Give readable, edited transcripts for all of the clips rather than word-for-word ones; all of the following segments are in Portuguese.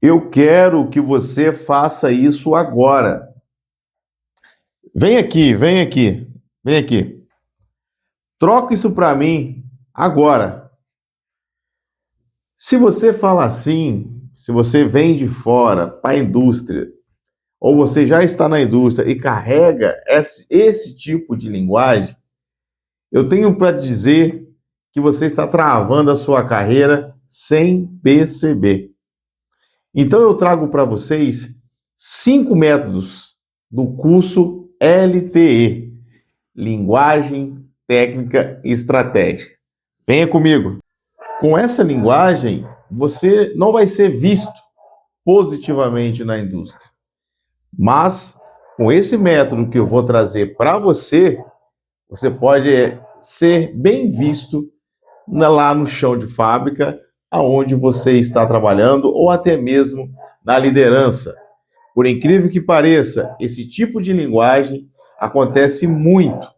Eu quero que você faça isso agora. Vem aqui, vem aqui, vem aqui. Troca isso para mim agora. Se você fala assim, se você vem de fora para a indústria, ou você já está na indústria e carrega esse tipo de linguagem, eu tenho para dizer que você está travando a sua carreira sem perceber. Então eu trago para vocês 5 métodos do curso LTE, Linguagem Técnica e Estratégica. Venha comigo. Com essa linguagem, você não vai ser visto positivamente na indústria. Mas com esse método que eu vou trazer para você, você pode ser bem visto lá no chão de fábrica, aonde você está trabalhando, ou até mesmo na liderança. Por incrível que pareça, esse tipo de linguagem acontece muito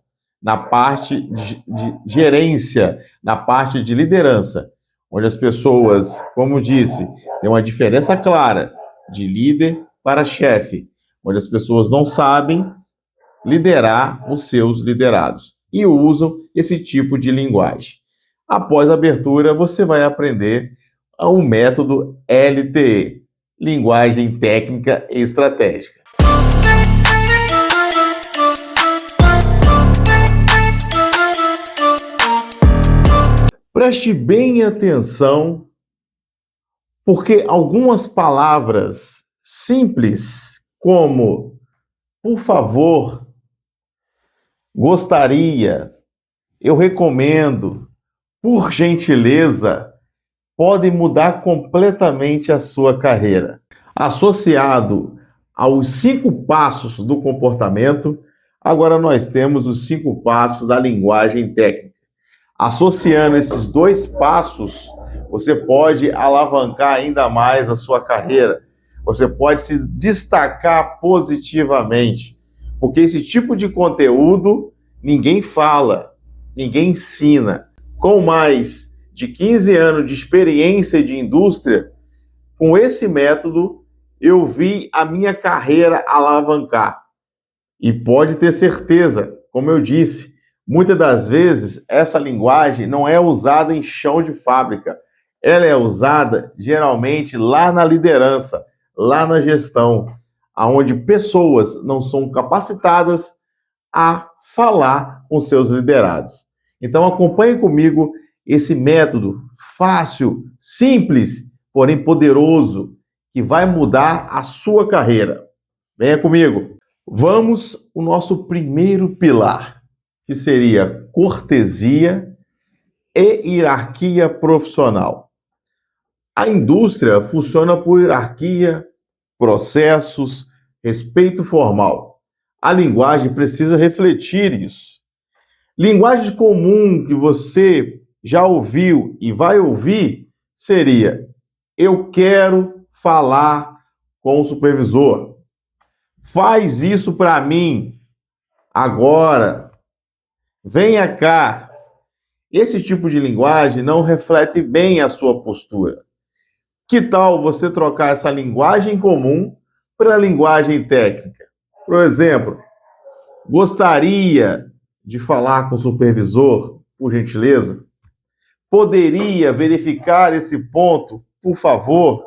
na parte de gerência, na parte de liderança, onde as pessoas, como disse, tem uma diferença clara de líder para chefe, onde as pessoas não sabem liderar os seus liderados e usam esse tipo de linguagem. Após a abertura, você vai aprender o método LTE, Linguagem Técnica e Estratégica. Preste bem atenção, porque algumas palavras simples, como por favor, gostaria, eu recomendo, por gentileza, podem mudar completamente a sua carreira. Associado aos 5 passos do comportamento, agora nós temos os 5 passos da linguagem técnica. Associando esses 2 passos, você pode alavancar ainda mais a sua carreira. Você pode se destacar positivamente, porque esse tipo de conteúdo ninguém fala, ninguém ensina. Com mais de 15 anos de experiência de indústria, com esse método, eu vi a minha carreira alavancar. E pode ter certeza, como eu disse, muitas das vezes essa linguagem não é usada em chão de fábrica. Ela é usada geralmente lá na liderança, lá na gestão, onde pessoas não são capacitadas a falar com seus liderados. Então acompanhe comigo esse método fácil, simples, porém poderoso, que vai mudar a sua carreira. Venha comigo. Vamos ao nosso primeiro pilar, que seria cortesia e hierarquia profissional. A indústria funciona por hierarquia, processos, respeito formal. A linguagem precisa refletir isso. Linguagem comum que você já ouviu e vai ouvir seria: eu quero falar com o supervisor. Faz isso para mim agora. Venha cá. Esse tipo de linguagem não reflete bem a sua postura. Que tal você trocar essa linguagem comum para a linguagem técnica? Por exemplo, gostaria de falar com o supervisor, por gentileza? Poderia verificar esse ponto, por favor?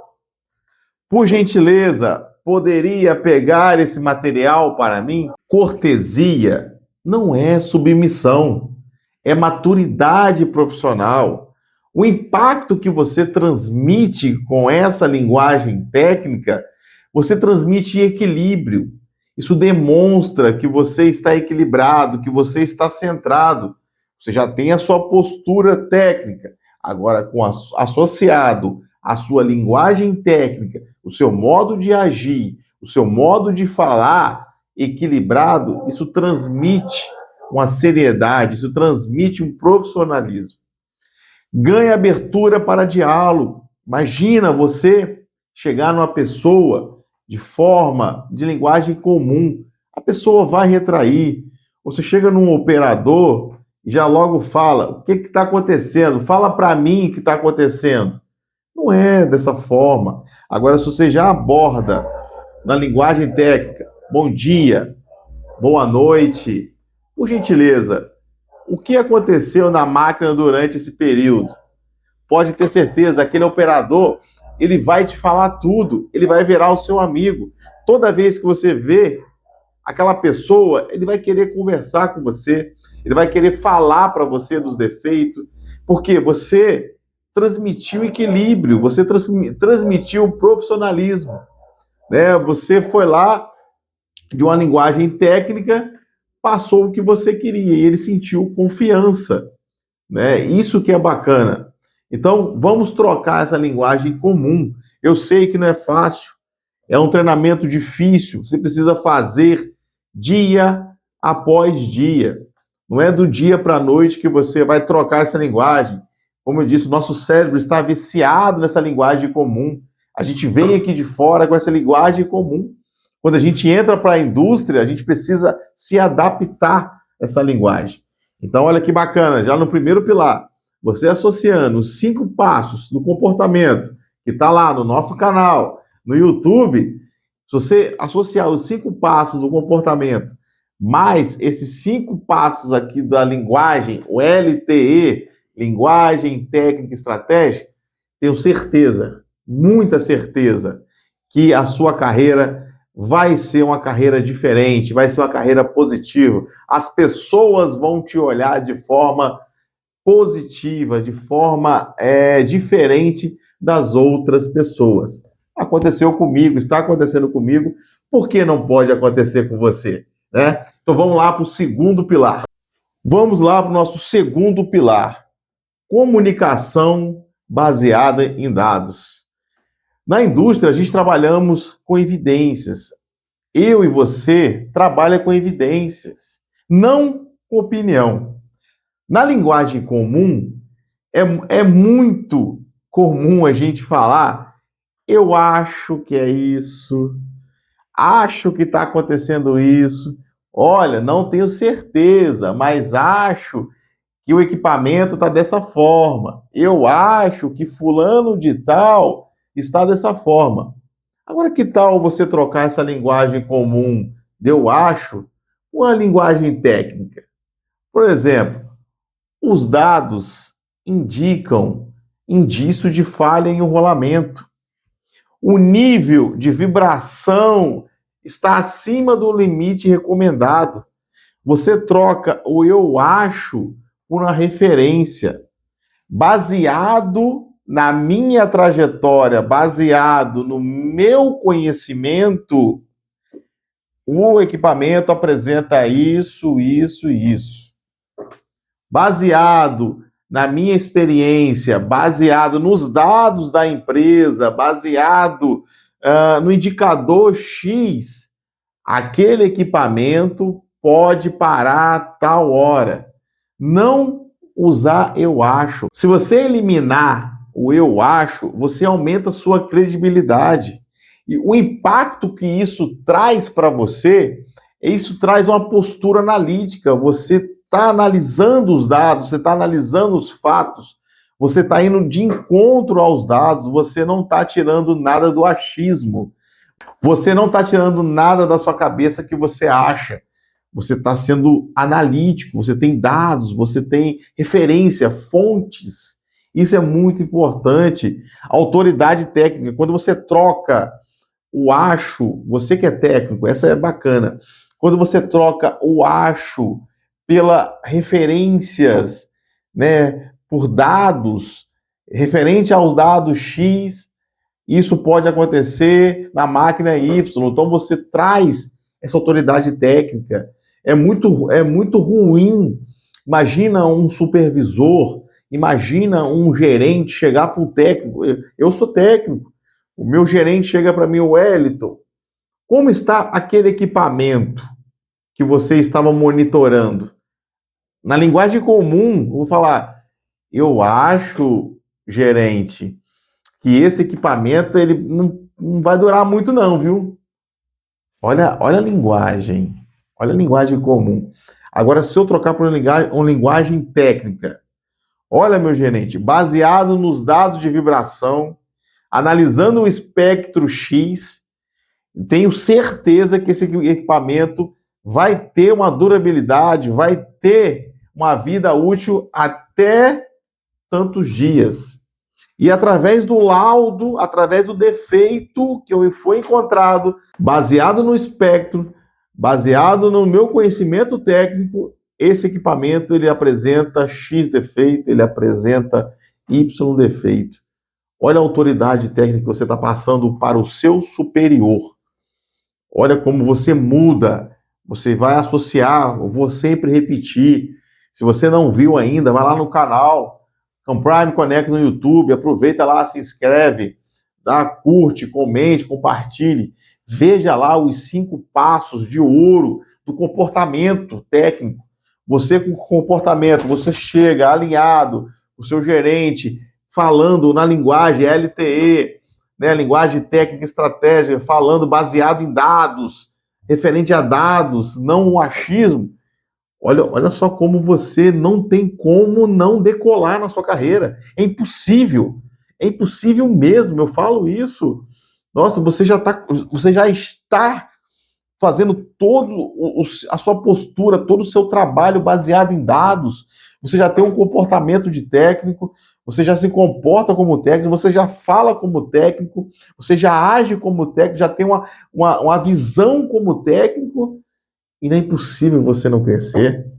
Por gentileza, poderia pegar esse material para mim? Cortesia não é submissão, é maturidade profissional. O impacto que você transmite com essa linguagem técnica, você transmite equilíbrio. Isso demonstra que você está equilibrado, que você está centrado. Você já tem a sua postura técnica. Agora, associado à sua linguagem técnica, o seu modo de agir, o seu modo de falar equilibrado, isso transmite uma seriedade, isso transmite um profissionalismo. Ganha abertura para diálogo. Imagina você chegar numa pessoa de forma, de linguagem comum. A pessoa vai retrair. Você chega num operador e já logo fala: o que está acontecendo? Fala para mim o que está acontecendo. Não é dessa forma. Agora, se você já aborda na linguagem técnica, bom dia, boa noite, por gentileza, o que aconteceu na máquina durante esse período? Pode ter certeza, aquele operador, ele vai te falar tudo, ele vai virar o seu amigo. Toda vez que você vê aquela pessoa, ele vai querer conversar com você, ele vai querer falar para você dos defeitos, porque você transmitiu equilíbrio, você transmitiu profissionalismo, né? Você foi lá de uma linguagem técnica, passou o que você queria e ele sentiu confiança, né? Isso que é bacana. Então, vamos trocar essa linguagem comum. Eu sei que não é fácil, é um treinamento difícil, você precisa fazer dia após dia. Não é do dia para a noite que você vai trocar essa linguagem. Como eu disse, o nosso cérebro está viciado nessa linguagem comum. A gente vem aqui de fora com essa linguagem comum. Quando a gente entra para a indústria, a gente precisa se adaptar a essa linguagem. Então, olha que bacana, já no primeiro pilar, você associando os 5 passos do comportamento, que está lá no nosso canal, no YouTube, se você associar os 5 passos do comportamento, mais esses 5 passos aqui da linguagem, o LTE, linguagem, técnica e estratégia, tenho certeza, muita certeza, que a sua carreira vai ser uma carreira diferente, vai ser uma carreira positiva. As pessoas vão te olhar de forma positiva, de forma diferente das outras pessoas. Aconteceu comigo, está acontecendo comigo, por que não pode acontecer com você? Né? Então vamos lá para o segundo pilar. Vamos lá para o nosso segundo pilar. Comunicação baseada em dados. Na indústria, a gente trabalhamos com evidências. Eu e você trabalha com evidências, não com opinião. Na linguagem comum, é muito comum a gente falar, eu acho que é isso, acho que está acontecendo isso, olha, não tenho certeza, mas acho que o equipamento está dessa forma, eu acho que fulano de tal está dessa forma. Agora, que tal você trocar essa linguagem comum de eu acho com a linguagem técnica? Por exemplo, os dados indicam indício de falha em rolamento. O nível de vibração está acima do limite recomendado. Você troca o eu acho por uma referência. Baseado na minha trajetória, baseado no meu conhecimento, o equipamento apresenta isso, isso e isso. Baseado na minha experiência, baseado nos dados da empresa, baseado no indicador X, aquele equipamento pode parar a tal hora. Não usar eu acho. Se você eliminar o eu acho, você aumenta a sua credibilidade. E o impacto que isso traz para você, isso traz uma postura analítica. Você está analisando os dados, você está analisando os fatos, você está indo de encontro aos dados, você não está tirando nada do achismo, você não está tirando nada da sua cabeça que você acha. Você está sendo analítico, você tem dados, você tem referência, fontes. Isso é muito importante. Autoridade técnica, quando você troca o acho, você que é técnico, essa é bacana. Quando você troca o acho pela referências, né, por dados, referente aos dados X, isso pode acontecer na máquina Y. Então você traz essa autoridade técnica. É muito ruim. Imagina um supervisor, imagina um gerente chegar para um técnico. Eu sou técnico. O meu gerente chega para mim, Wellington, como está aquele equipamento que você estava monitorando? Na linguagem comum, eu vou falar, eu acho, gerente, que esse equipamento ele não vai durar muito não, viu? Olha a linguagem. Olha a linguagem comum. Agora, se eu trocar por uma linguagem técnica, olha, meu gerente, baseado nos dados de vibração, analisando o espectro X, tenho certeza que esse equipamento vai ter uma durabilidade, vai ter uma vida útil até tantos dias. E através do laudo, através do defeito que foi encontrado, baseado no espectro, baseado no meu conhecimento técnico, esse equipamento ele apresenta X defeito, ele apresenta Y defeito. Olha a autoridade técnica que você está passando para o seu superior. Olha como você muda, você vai associar, eu vou sempre repetir. Se você não viu ainda, vai lá no canal Prime Connect no YouTube, aproveita lá, se inscreve, dá, curte, comente, compartilhe. Veja lá os 5 passos de ouro do comportamento técnico. Você com comportamento, você chega alinhado, o seu gerente falando na linguagem LTE, né, linguagem técnica estratégica, falando baseado em dados, referente a dados, não o achismo. Olha só como você não tem como não decolar na sua carreira. É impossível mesmo, eu falo isso. Nossa, você já está fazendo a sua postura, todo o seu trabalho baseado em dados. Você já tem um comportamento de técnico, você já se comporta como técnico, você já fala como técnico, você já age como técnico, já tem uma visão como técnico, e não é impossível você não crescer.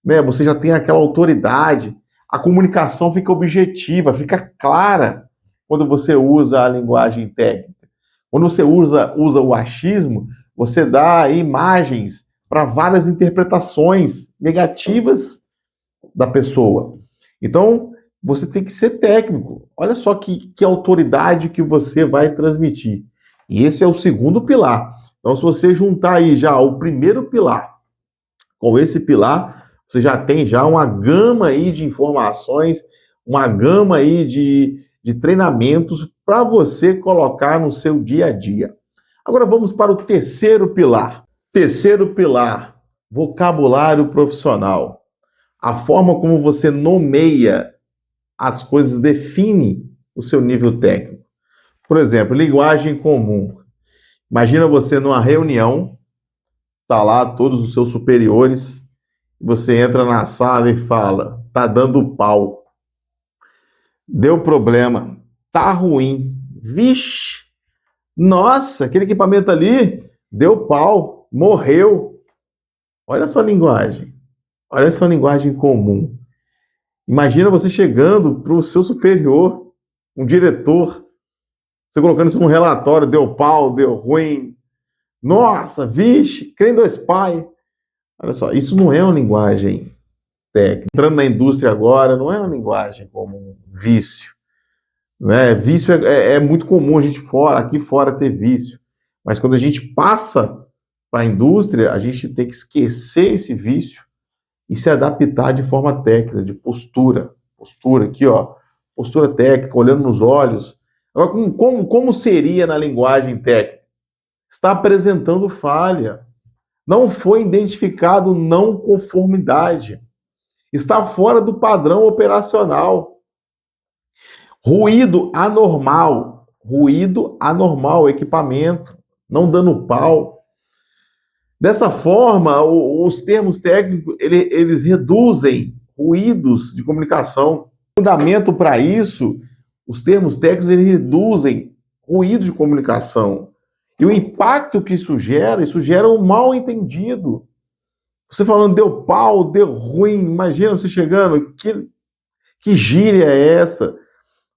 Né? Você já tem aquela autoridade, a comunicação fica objetiva, fica clara quando você usa a linguagem técnica. Quando você usa o achismo, você dá imagens para várias interpretações negativas da pessoa. Então, você tem que ser técnico. Olha só que autoridade que você vai transmitir. E esse é o segundo pilar. Então, se você juntar aí já o primeiro pilar com esse pilar, você já tem já uma gama aí de informações, uma gama aí de treinamentos para você colocar no seu dia a dia. Agora vamos para o terceiro pilar. Terceiro pilar, vocabulário profissional. A forma como você nomeia as coisas define o seu nível técnico. Por exemplo, linguagem comum. Imagina você numa reunião, tá lá todos os seus superiores, você entra na sala e fala, tá dando pau, deu problema, tá ruim, vixe, nossa, aquele equipamento ali deu pau, morreu. Olha a sua linguagem, olha a sua linguagem comum. Imagina você chegando para o seu superior, um diretor, você colocando isso num relatório, deu pau, deu ruim, nossa, vixe, crê em dois pai. Olha só, isso não é uma linguagem técnica. Entrando na indústria agora, não é uma linguagem como um vício. Né? Vício é muito comum a gente aqui fora ter vício. Mas quando a gente passa para a indústria, a gente tem que esquecer esse vício e se adaptar de forma técnica, de postura. Postura aqui, ó. Postura técnica, olhando nos olhos. Agora, como seria na linguagem técnica? Está apresentando falha. Não foi identificado não conformidade. Está fora do padrão operacional. Ruído anormal, equipamento, não dando pau. Dessa forma, os termos técnicos, eles reduzem ruídos de comunicação. O fundamento para isso, os termos técnicos, eles reduzem ruído de comunicação. E o impacto que isso gera um mal entendido. Você falando deu pau, deu ruim, imagina você chegando, que gíria é essa?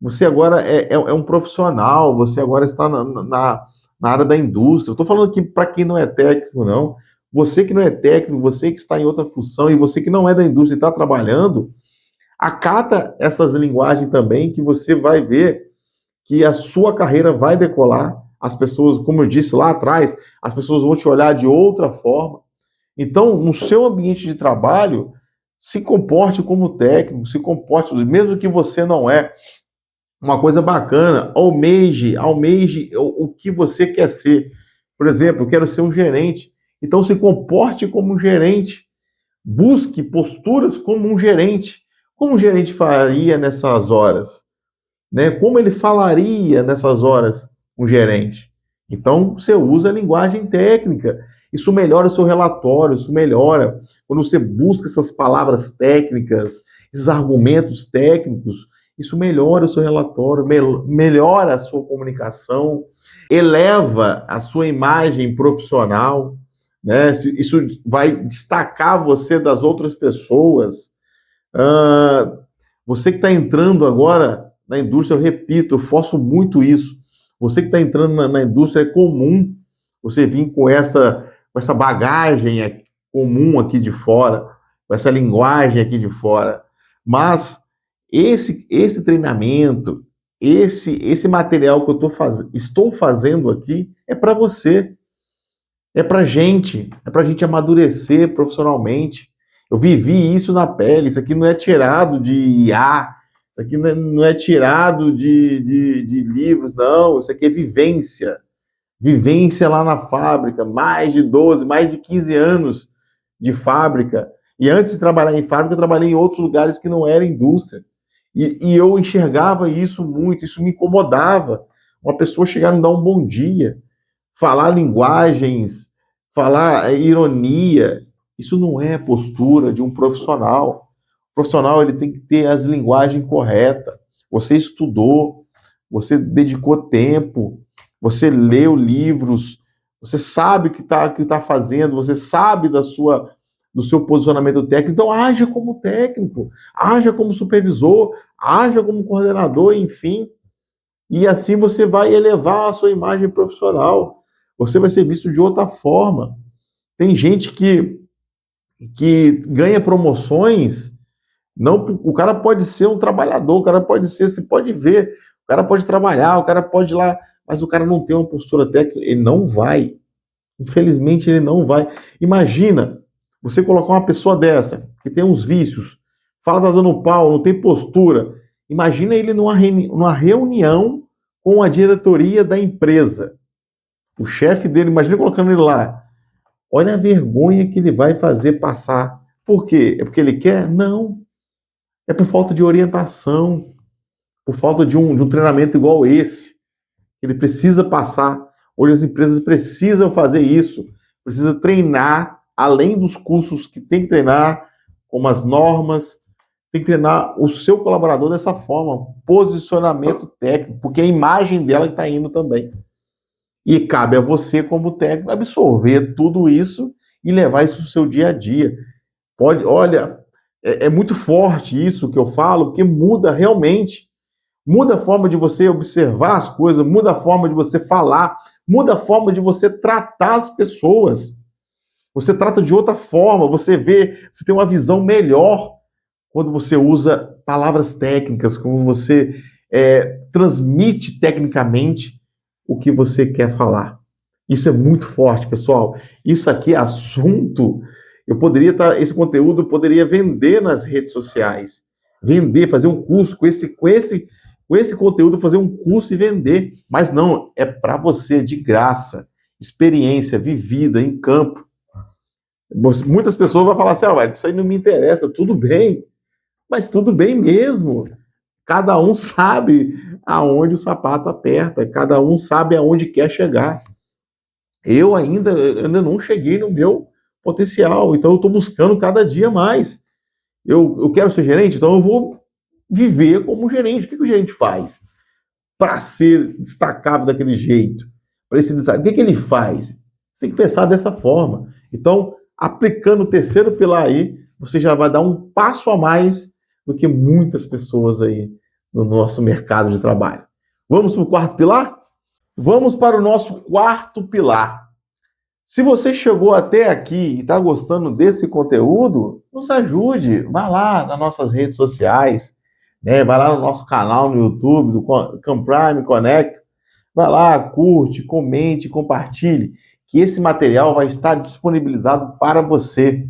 Você agora é um profissional, você agora está na área da indústria. Eu estou falando aqui para quem não é técnico, não. Você que não é técnico, você que está em outra função e você que não é da indústria e está trabalhando, acata essas linguagens também que você vai ver que a sua carreira vai decolar. As pessoas, como eu disse lá atrás, as pessoas vão te olhar de outra forma. Então, no seu ambiente de trabalho, se comporte como técnico, se comporte, mesmo que você não é. Uma coisa bacana, almeje o que você quer ser. Por exemplo, eu quero ser um gerente. Então, se comporte como um gerente. Busque posturas como um gerente. Como um gerente faria nessas horas? né? Como ele falaria nessas horas com o gerente? Então, você usa a linguagem técnica. Isso melhora o seu relatório, isso melhora quando você busca essas palavras técnicas, esses argumentos técnicos, isso melhora o seu relatório, melhora a sua comunicação, eleva a sua imagem profissional, né? Isso vai destacar você das outras pessoas. Ah, você que está entrando agora na indústria, eu repito, eu forço muito isso. Você que está entrando na indústria, é comum você vir com essa bagagem comum aqui de fora, com essa linguagem aqui de fora. Mas esse treinamento, esse material que eu estou fazendo aqui, é para você, é para gente amadurecer profissionalmente. Eu vivi isso na pele. Isso aqui não é tirado de IA, isso aqui não é tirado de livros, não. Isso aqui é vivência. Vivência lá na fábrica, mais de 12, mais de 15 anos de fábrica. E antes de trabalhar em fábrica, eu trabalhei em outros lugares que não era indústria. E eu enxergava isso muito, isso me incomodava. Uma pessoa chegar e me dar um bom dia, falar linguagens, falar ironia, isso não é postura de um profissional. O profissional ele tem que ter as linguagens corretas. Você estudou, você dedicou tempo, você leu livros, você sabe o que tá fazendo, você sabe do seu posicionamento técnico, então haja como técnico, haja como supervisor, haja como coordenador, enfim, e assim você vai elevar a sua imagem profissional, você vai ser visto de outra forma. Tem gente que ganha promoções, não, o cara pode ser um trabalhador, o cara pode ser, você pode ver, o cara pode trabalhar, o cara pode ir lá, mas o cara não tem uma postura técnica, ele não vai. Infelizmente, ele não vai. Imagina você colocar uma pessoa dessa, que tem uns vícios, fala tá dando pau, não tem postura. Imagina ele numa reunião com a diretoria da empresa. O chefe dele, imagina colocando ele lá. Olha a vergonha que ele vai fazer passar. Por quê? É porque ele quer? Não. É por falta de orientação, por falta de um treinamento igual esse. Ele precisa passar. Hoje as empresas precisam fazer isso, precisa treinar, além dos cursos que tem que treinar, como as normas, tem que treinar o seu colaborador dessa forma, posicionamento técnico, porque é a imagem dela que está indo também. E cabe a você, como técnico, absorver tudo isso e levar isso para o seu dia a dia. Olha, é muito forte isso que eu falo, porque muda realmente. Muda a forma de você observar as coisas, muda a forma de você falar, muda a forma de você tratar as pessoas. Você trata de outra forma, você tem uma visão melhor quando você usa palavras técnicas, como você transmite tecnicamente o que você quer falar. Isso é muito forte, pessoal. Isso aqui é assunto. Esse conteúdo eu poderia vender nas redes sociais, vender, fazer um curso com esse conteúdo, fazer um curso e vender. Mas não, é para você, de graça. Experiência vivida em campo. Muitas pessoas vão falar assim, isso aí não me interessa, tudo bem. Mas tudo bem mesmo. Cada um sabe aonde o sapato aperta, cada um sabe aonde quer chegar. Eu ainda não cheguei no meu potencial, então eu estou buscando cada dia mais. Eu quero ser gerente, então eu vou viver como gerente. O que o gerente faz para ser destacável daquele jeito? Para esse destaque, o que ele faz? Você tem que pensar dessa forma. Então, aplicando o terceiro pilar aí, você já vai dar um passo a mais do que muitas pessoas aí no nosso mercado de trabalho. Vamos para o quarto pilar? Vamos para o nosso quarto pilar. Se você chegou até aqui e está gostando desse conteúdo, nos ajude. Vá lá nas nossas redes sociais, né? Vai lá no nosso canal no YouTube, do Camprime Connect. Vai lá, curte, comente, compartilhe, que esse material vai estar disponibilizado para você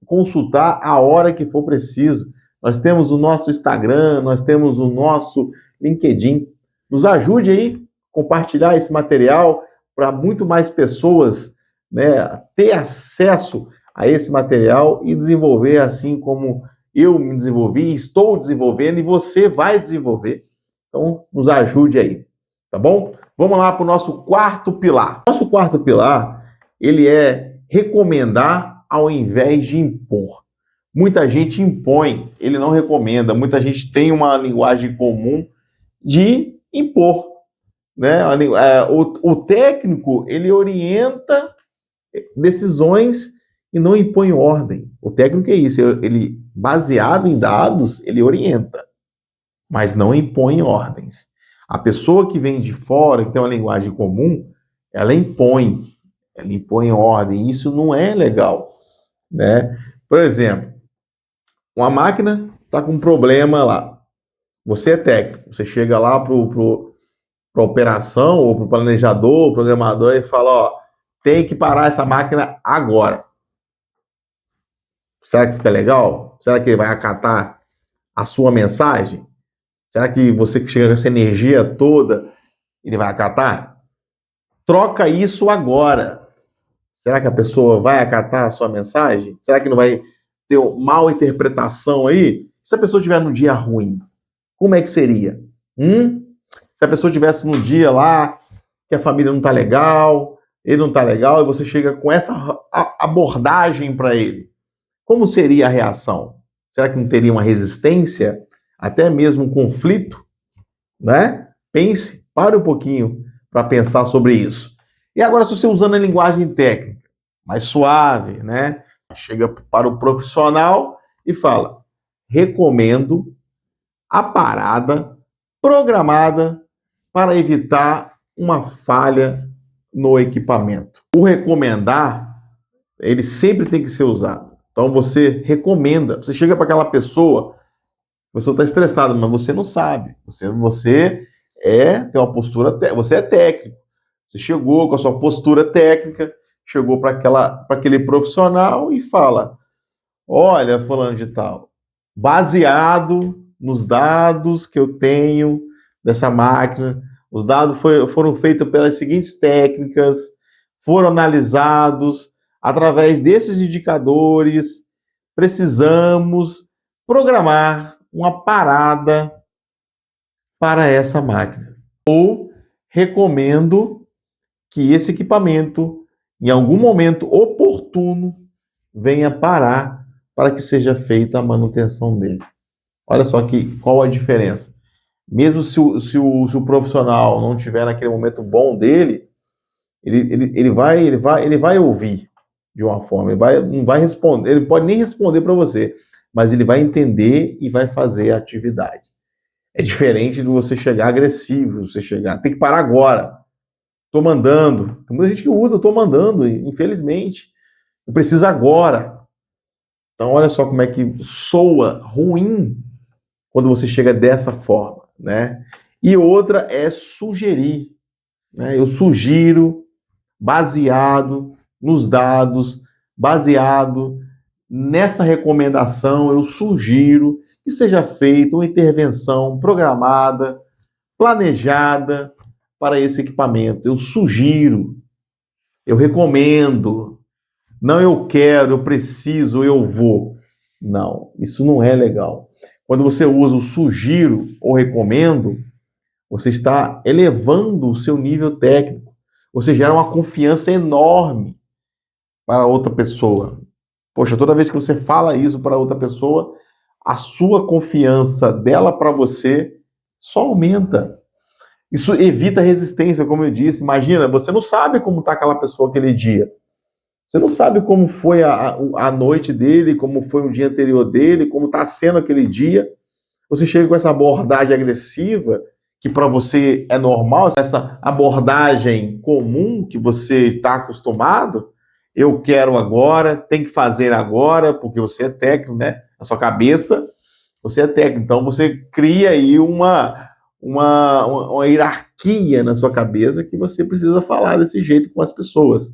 consultar a hora que for preciso. Nós temos o nosso Instagram, nós temos o nosso LinkedIn. Nos ajude aí a compartilhar esse material para muito mais pessoas, né, ter acesso a esse material e desenvolver, assim como eu me desenvolvi, estou desenvolvendo e você vai desenvolver. Então, nos ajude aí, tá bom? Vamos lá para o nosso quarto pilar. Nosso quarto pilar, ele é recomendar ao invés de impor. Muita gente impõe, ele não recomenda. Muita gente tem uma linguagem comum de impor, né? O técnico, ele orienta decisões e não impõe ordem. O técnico é isso, ele, baseado em dados, ele orienta, mas não impõe ordens. A pessoa que vem de fora, que tem uma linguagem comum, ela impõe ordem. Isso não é legal, né? Por exemplo, uma máquina está com um problema lá. Você é técnico, você chega lá para a operação ou para o planejador, o programador e fala, ó, tem que parar essa máquina agora. Será que fica legal? Será que ele vai acatar a sua mensagem? Será que você que chega com essa energia toda, ele vai acatar? Troca isso agora. Será que a pessoa vai acatar a sua mensagem? Será que não vai ter uma mal interpretação aí? Se a pessoa estiver num dia ruim, como é que seria? Se a pessoa estivesse num dia lá que a família não está legal, ele não está legal, e você chega com essa abordagem para ele, como seria a reação? Será que não teria uma resistência? Até mesmo um conflito? Né? Pense, pare um pouquinho para pensar sobre isso. E agora, se você usando a linguagem técnica, mais suave, né? Chega para o profissional e fala, recomendo a parada programada para evitar uma falha no equipamento. O recomendar, ele sempre tem que ser usado. Então você recomenda, você chega para aquela pessoa, a pessoa está estressada, mas você não sabe. Você tem uma postura, você é técnico. Você chegou com a sua postura técnica, chegou para aquele profissional e fala, olha, fulano de tal, baseado nos dados que eu tenho dessa máquina, os dados foram feitos pelas seguintes técnicas, foram analisados através desses indicadores, precisamos programar uma parada para essa máquina. Ou recomendo que esse equipamento, em algum momento oportuno, venha parar para que seja feita a manutenção dele. Olha só qual a diferença. Mesmo se o profissional não estiver naquele momento bom dele, ele vai ouvir de uma forma, não vai responder, ele pode nem responder para você, mas ele vai entender e vai fazer a atividade. É diferente de você chegar agressivo, você chegar, tem que parar agora. Estou mandando. Tem muita gente que usa, estou mandando, infelizmente. Eu preciso agora. Então, olha só como é que soa ruim quando você chega dessa forma, né? E outra é sugerir, né? Eu sugiro, baseado nos dados, baseado nessa recomendação, eu sugiro que seja feita uma intervenção programada, planejada para esse equipamento. Eu sugiro, eu recomendo, não eu quero, eu preciso, eu vou. Não, isso não é legal. Quando você usa o sugiro ou recomendo, você está elevando o seu nível técnico. Você gera uma confiança enorme para outra pessoa. Poxa, toda vez que você fala isso para outra pessoa, a sua confiança dela para você só aumenta. Isso evita resistência, como eu disse. Imagina, você não sabe como está aquela pessoa aquele dia. Você não sabe como foi a noite dele, como foi o dia anterior dele, como está sendo aquele dia. Você chega com essa abordagem agressiva, que para você é normal, essa abordagem comum que você está acostumado. Eu quero agora, tem que fazer agora, porque você é técnico, né? Na sua cabeça, você é técnico. Então você cria aí uma hierarquia na sua cabeça que você precisa falar desse jeito com as pessoas.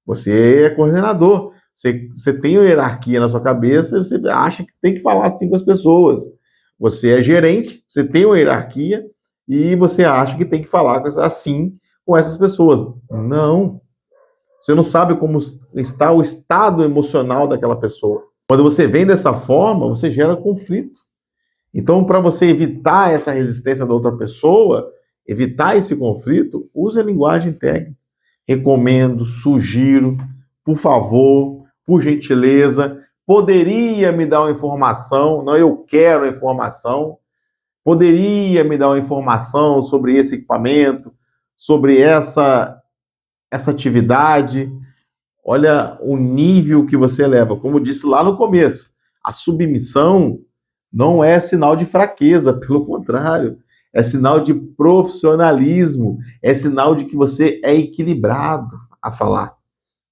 Você é coordenador, você tem uma hierarquia na sua cabeça, você acha que tem que falar assim com as pessoas. Você é gerente, você tem uma hierarquia e você acha que tem que falar assim com essas pessoas. Não. Você não sabe como está o estado emocional daquela pessoa. Quando você vem dessa forma, você gera conflito. Então, para você evitar essa resistência da outra pessoa, evitar esse conflito, use a linguagem técnica. Recomendo, sugiro, por favor, por gentileza, poderia me dar uma informação, não, eu quero a informação, poderia me dar uma informação sobre esse equipamento, sobre essa atividade. Olha o nível que você leva. Como eu disse lá no começo, a submissão não é sinal de fraqueza, pelo contrário, é sinal de profissionalismo, é sinal de que você é equilibrado a falar,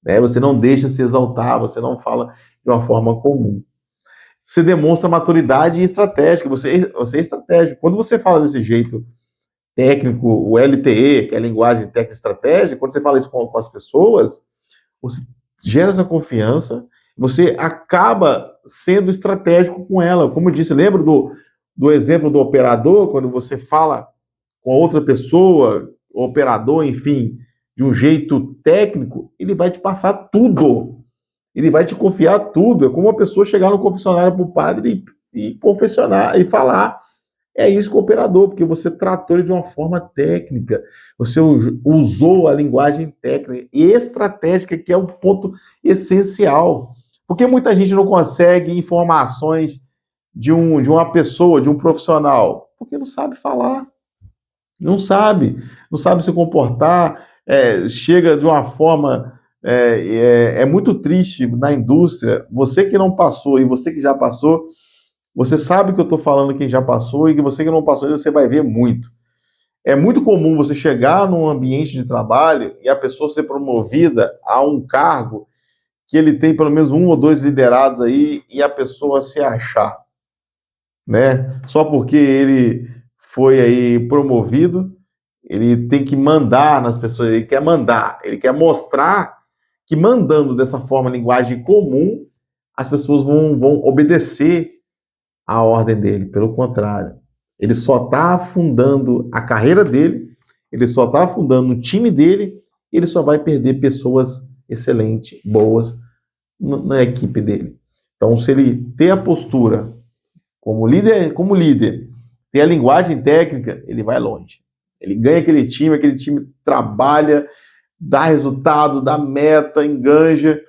né? Você não deixa se exaltar, você não fala de uma forma comum. Você demonstra maturidade e estratégica, você é estratégico. Quando você fala desse jeito técnico, o LTE, que é a linguagem técnica estratégica, quando você fala isso com as pessoas, você gera essa confiança, você acaba sendo estratégico com ela. Como eu disse, lembra do exemplo do operador, quando você fala com outra pessoa, operador, enfim, de um jeito técnico, ele vai te passar tudo. Ele vai te confiar tudo. É como uma pessoa chegar no confessionário para o padre e confessionar e falar. É isso com o operador, porque você tratou ele de uma forma técnica, você usou a linguagem técnica e estratégica, que é o ponto essencial. Porque muita gente não consegue informações de uma pessoa, de um profissional, porque não sabe falar, não sabe se comportar, chega de uma forma. É muito triste na indústria, você que não passou e você que já passou, você sabe que eu estou falando quem já passou e que você que não passou ainda você vai ver muito. É muito comum você chegar num ambiente de trabalho e a pessoa ser promovida a um cargo que ele tem pelo menos um ou dois liderados aí e a pessoa se achar, né? Só porque ele foi aí promovido, ele tem que mandar nas pessoas, ele quer mostrar que mandando dessa forma, linguagem comum, as pessoas vão obedecer a ordem dele. Pelo contrário, ele só está afundando a carreira dele, ele só está afundando o time dele, ele só vai perder pessoas excelentes, boas na equipe dele. Então, se ele ter a postura como líder, ter a linguagem técnica, ele vai longe. Ele ganha aquele time trabalha, dá resultado, dá meta, enganja,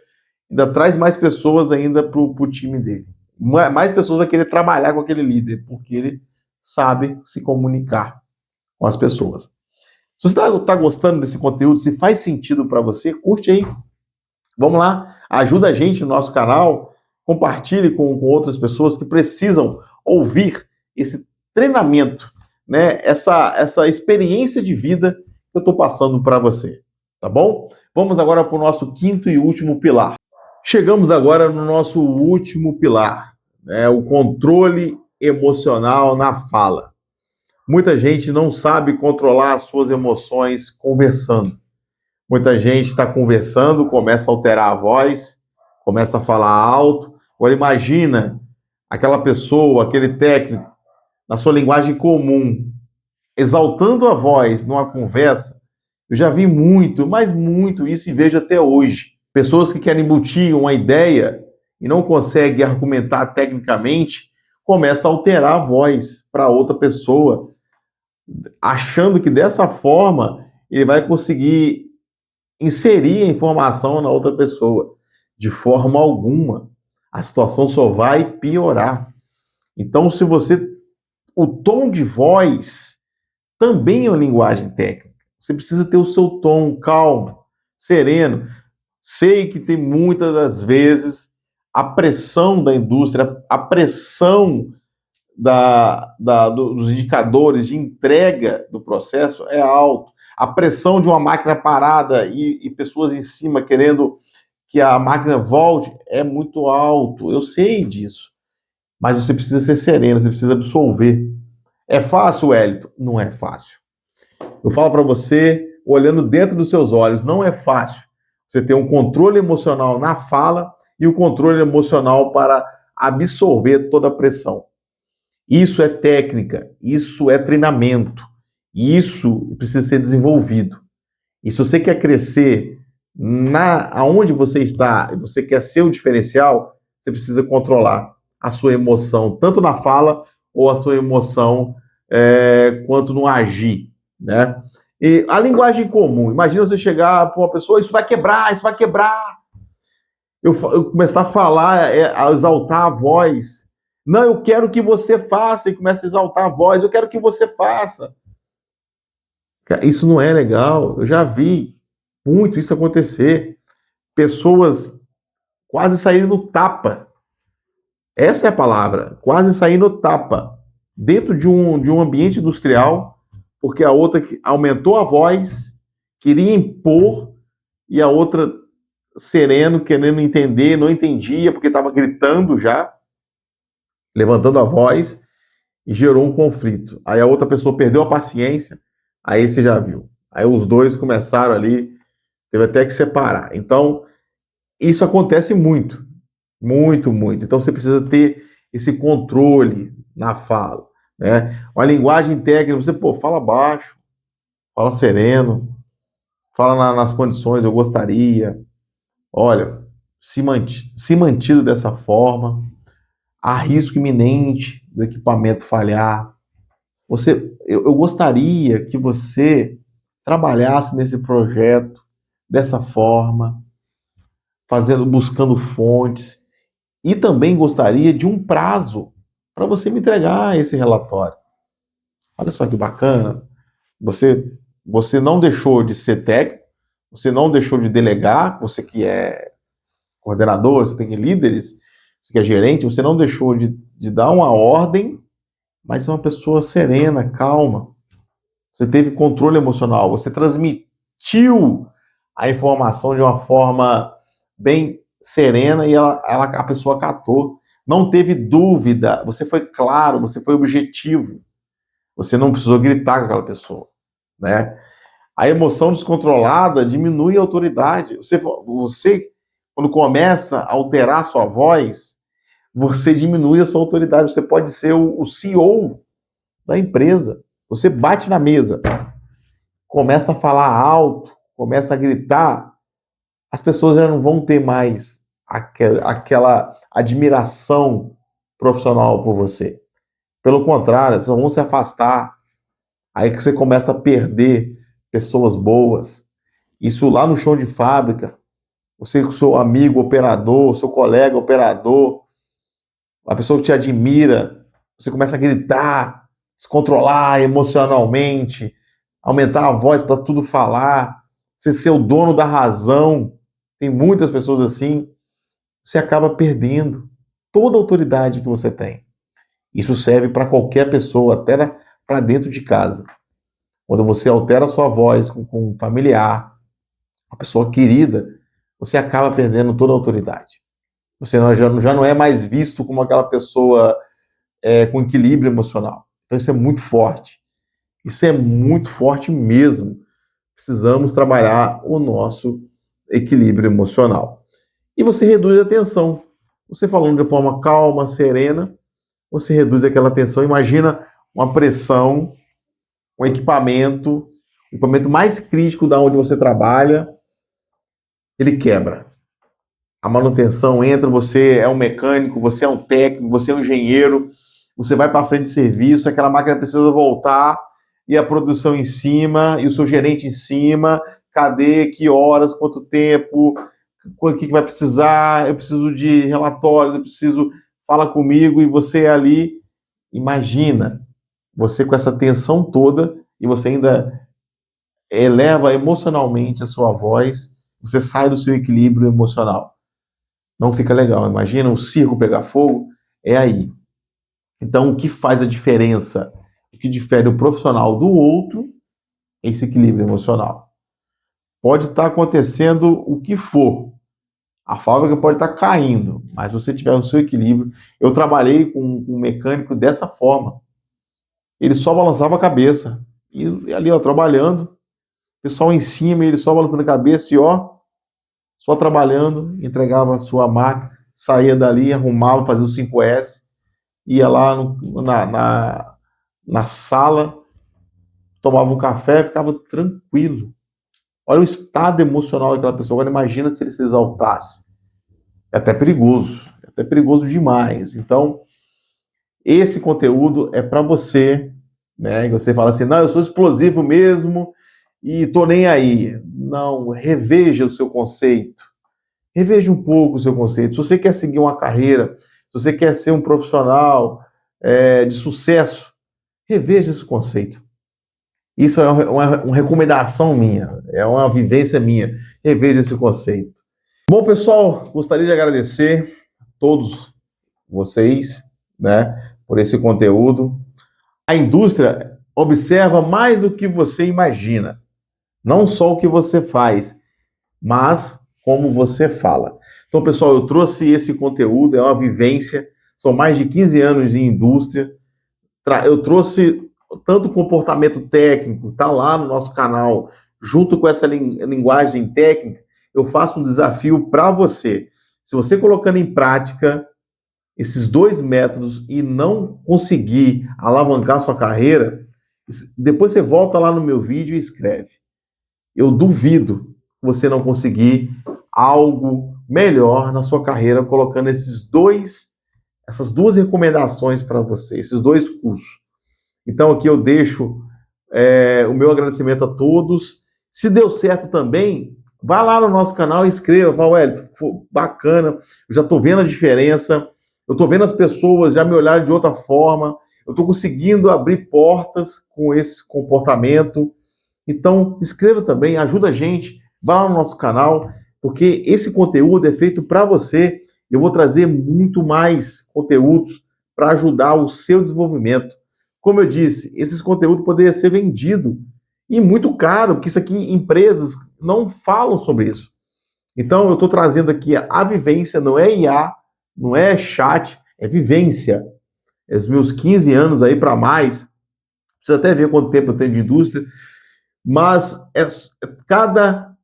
ainda traz mais pessoas ainda para o time dele. Mais pessoas vão querer trabalhar com aquele líder, porque ele sabe se comunicar com as pessoas. Se você está gostando desse conteúdo, se faz sentido para você, curte aí. Vamos lá, ajuda a gente no nosso canal, compartilhe com outras pessoas que precisam ouvir esse treinamento, né? Essa experiência de vida que eu estou passando para você, tá bom? Vamos agora para o nosso quinto e último pilar. Chegamos agora no nosso último pilar, né? O controle emocional na fala. Muita gente não sabe controlar as suas emoções conversando. Muita gente está conversando, começa a alterar a voz, começa a falar alto. Agora imagina aquela pessoa, aquele técnico, na sua linguagem comum, exaltando a voz numa conversa. Eu já vi muito, mas muito isso e vejo até hoje. Pessoas que querem embutir uma ideia e não conseguem argumentar tecnicamente, começam a alterar a voz para outra pessoa, achando que dessa forma ele vai conseguir inserir a informação na outra pessoa. De forma alguma. A situação só vai piorar. Então, se você... O tom de voz também é uma linguagem técnica. Você precisa ter o seu tom calmo, sereno. Sei que tem muitas das vezes a pressão da indústria, a pressão dos indicadores de entrega do processo é alto. A pressão de uma máquina parada e pessoas em cima querendo que a máquina volte é muito alto. Eu sei disso. Mas você precisa ser sereno, você precisa absolver. É fácil, Wellington? Não é fácil. Eu falo para você, olhando dentro dos seus olhos, não é fácil você ter um controle emocional na fala e o controle emocional para absorver toda a pressão. Isso é técnica, isso é treinamento, isso precisa ser desenvolvido. E se você quer crescer aonde você está, e você quer ser o diferencial, você precisa controlar a sua emoção, tanto na fala ou a sua emoção quanto no agir, né? E a linguagem comum, imagina você chegar para uma pessoa, isso vai quebrar, isso vai quebrar. Eu começar a falar, a exaltar a voz. Não, eu quero que você faça, e começa a exaltar a voz, eu quero que você faça. Isso não é legal, eu já vi muito isso acontecer. Pessoas quase saírem no tapa. Essa é a palavra, quase saindo no tapa. Dentro de um ambiente industrial, porque a outra aumentou a voz, queria impor, e a outra sereno, querendo entender, não entendia, porque estava gritando já, levantando a voz, e gerou um conflito. Aí a outra pessoa perdeu a paciência, aí você já viu. Aí os dois começaram ali, teve até que separar. Então, isso acontece muito, muito, muito. Então você precisa ter esse controle na fala, né? Uma linguagem técnica, você, fala baixo, fala sereno, fala nas condições, eu gostaria. Olha, se mantido dessa forma, há risco iminente do equipamento falhar. Eu gostaria que você trabalhasse nesse projeto dessa forma, buscando fontes, e também gostaria de um prazo para você me entregar esse relatório. Olha só que bacana. Você, você não deixou de ser técnico, você não deixou de delegar, você que é coordenador, você tem líderes, você que é gerente, você não deixou de dar uma ordem, mas é uma pessoa serena, calma. Você teve controle emocional, você transmitiu a informação de uma forma bem serena e a pessoa acatou. Não teve dúvida, você foi claro, você foi objetivo. Você não precisou gritar com aquela pessoa, né? A emoção descontrolada diminui a autoridade. Você quando começa a alterar a sua voz, você diminui a sua autoridade. Você pode ser o CEO da empresa. Você bate na mesa, começa a falar alto, começa a gritar, as pessoas já não vão ter mais aquela admiração profissional por você. Pelo contrário, elas vão se afastar. Aí que você começa a perder pessoas boas. Isso lá no chão de fábrica, você com o seu amigo operador, seu colega operador, a pessoa que te admira, você começa a gritar, descontrolar emocionalmente, aumentar a voz para tudo falar, você ser o dono da razão. Tem muitas pessoas assim. Você acaba perdendo toda a autoridade que você tem. Isso serve para qualquer pessoa, até para dentro de casa. Quando você altera a sua voz com um familiar, uma pessoa querida, você acaba perdendo toda a autoridade. Você já não é mais visto como aquela pessoa com equilíbrio emocional. Então isso é muito forte. Isso é muito forte mesmo. Precisamos trabalhar o nosso equilíbrio emocional. E você reduz a tensão. Você falando de forma calma, serena, você reduz aquela tensão. Imagina uma pressão, um equipamento, o equipamento mais crítico da onde você trabalha, ele quebra. A manutenção entra, você é um mecânico, você é um técnico, você é um engenheiro, você vai para frente de serviço, aquela máquina precisa voltar, e a produção em cima, e o seu gerente em cima, cadê, que horas, quanto tempo, o que vai precisar, eu preciso de relatórios, eu preciso, fala comigo, e você ali, imagina, você com essa tensão toda, e você ainda eleva emocionalmente a sua voz, você sai do seu equilíbrio emocional. Não fica legal. Imagina um circo pegar fogo, é aí. Então, o que faz a diferença? O que difere o profissional do outro é esse equilíbrio emocional. Pode estar acontecendo o que for. A fábrica pode estar caindo, mas se você tiver o seu equilíbrio. Eu trabalhei com um mecânico dessa forma. Ele só balançava a cabeça. E ali, ó, trabalhando, o pessoal em cima, ele só balançando a cabeça e, ó, só trabalhando, entregava a sua máquina, saía dali, arrumava, fazia o 5S, ia lá na sala, tomava um café, ficava tranquilo. Olha o estado emocional daquela pessoa. Agora imagina se ele se exaltasse. É até perigoso. é perigoso demais. Então, esse conteúdo é para você, né? E você fala assim, não, eu sou explosivo mesmo e tô nem aí. Não, reveja o seu conceito. Reveja um pouco o seu conceito. Se você quer seguir uma carreira, se você quer ser um profissional de sucesso, reveja esse conceito. Isso é uma recomendação minha, é uma vivência minha. Reveja esse conceito. Bom, pessoal, gostaria de agradecer a todos vocês, né, por esse conteúdo. A indústria observa mais do que você imagina. Não só o que você faz, mas como você fala. Então, pessoal, eu trouxe esse conteúdo, é uma vivência, são mais de 15 anos em indústria. Eu trouxe tanto comportamento técnico, tá lá no nosso canal, junto com essa linguagem técnica, eu faço um desafio para você. Se você colocando em prática esses dois métodos e não conseguir alavancar sua carreira, depois você volta lá no meu vídeo e escreve. Eu duvido você não conseguir algo melhor na sua carreira colocando essas duas recomendações para você, esses dois cursos. Então aqui eu deixo o meu agradecimento a todos. Se deu certo também, vá lá no nosso canal e inscreva. Fala, Wellington, bacana, eu já estou vendo a diferença, eu estou vendo as pessoas já me olharem de outra forma, eu estou conseguindo abrir portas com esse comportamento. Então, inscreva também, ajuda a gente, vá lá no nosso canal, porque esse conteúdo é feito para você. Eu vou trazer muito mais conteúdos para ajudar o seu desenvolvimento. Como eu disse, esses conteúdos poderiam ser vendidos e muito caro, porque isso aqui empresas não falam sobre isso. Então, eu estou trazendo aqui a vivência, não é IA, não é chat, é vivência. É os meus 15 anos aí para mais, precisa até ver quanto tempo eu tenho de indústria, mas cada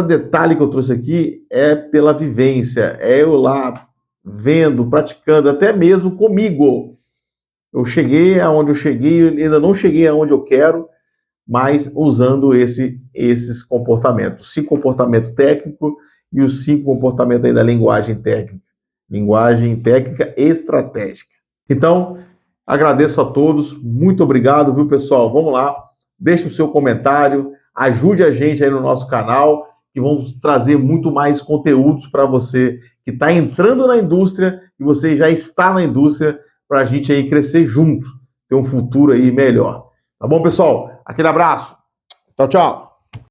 detalhe que eu trouxe aqui é pela vivência, é eu lá vendo, praticando, até mesmo comigo. Eu cheguei aonde eu cheguei, ainda não cheguei aonde eu quero, mas usando esses comportamentos. 5 comportamento técnico e os 5 comportamentos aí da linguagem técnica. Linguagem técnica estratégica. Então, agradeço a todos, muito obrigado, viu, pessoal? Vamos lá, deixe o seu comentário, ajude a gente aí no nosso canal, que vamos trazer muito mais conteúdos para você que está entrando na indústria e você já está na indústria, para a gente aí crescer junto, ter um futuro aí melhor. Tá bom, pessoal? Aquele abraço. Tchau, tchau.